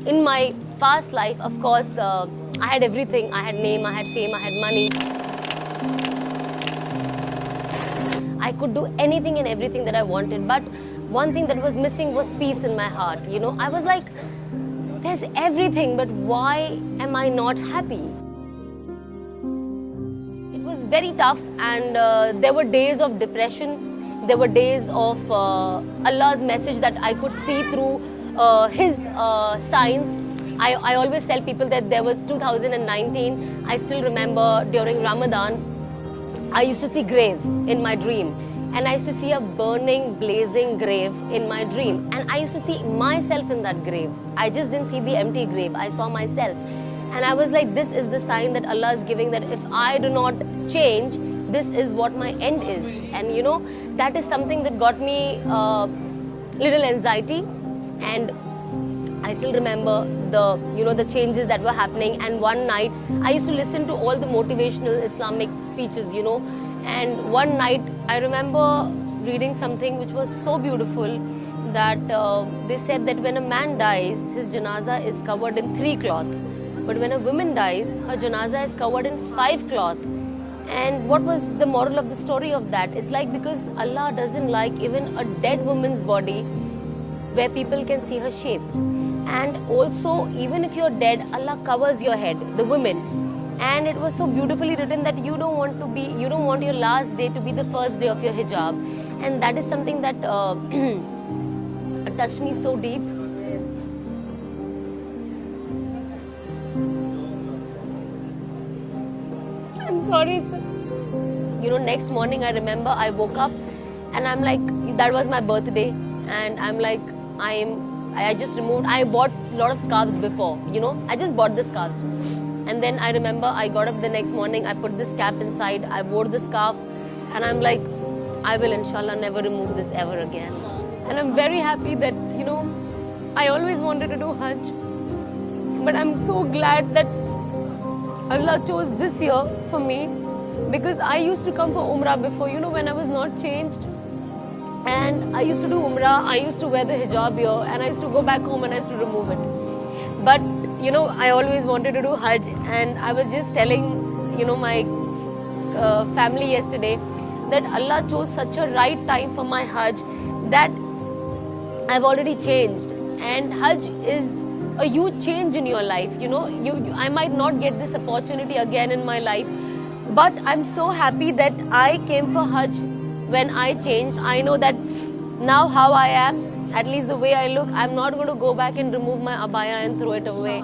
in my past life, of course, I had everything. I had name, I had fame, I had money. I could do anything and everything that I wanted. But one thing that was missing was peace in my heart. You know, I was like, there's everything, but why am I not happy? It was very tough, and there were days of depression. There were days of Allah's message that I could see through His signs. I always tell people that there was 2019. I still remember during Ramadan, I used to see grave in my dream, and I used to see a burning, blazing grave in my dream, and I used to see myself in that grave. I just didn't see the empty grave. I saw myself, and I was like, this is the sign that Allah is giving, that if I do not change, this is what my end is. And you know, that is something that got me little anxiety. And I still remember the changes that were happening. And one night I used to listen to all the motivational Islamic speeches, and one night I remember reading something which was so beautiful, that they said that when a man dies, his janaza is covered in 3 cloth, but when a woman dies, her janaza is covered in 5 cloth. And what was the moral of the story of that? It's like, because Allah doesn't like even a dead woman's body where people can see her shape. And also, even if you're dead, Allah covers your head, the women. And it was so beautifully written that you don't want your last day to be the first day of your hijab. And that is something that touched me so deep. I'm sorry. Next morning I remember I woke up and I'm like, that was my birthday, and I'm like, I bought a lot of scarves before, I just bought the scarves. And then I remember I got up the next morning, I put this cap inside, I wore the scarf, and I'm like, I will inshallah never remove this ever again. And I'm very happy that, I always wanted to do Hajj, but I'm so glad that Allah chose this year for me, because I used to come for Umrah before, when I was not changed. And I used to do Umrah, I used to wear the hijab here, and I used to go back home and I used to remove it. But, I always wanted to do Hajj, and I was just telling, my family yesterday that Allah chose such a right time for my Hajj, that I've already changed. And Hajj is a huge change in your life. I might not get this opportunity again in my life, but I'm so happy that I came for Hajj when I changed. I know that now how I am, at least the way I look, I'm not going to go back and remove my abaya and throw it away.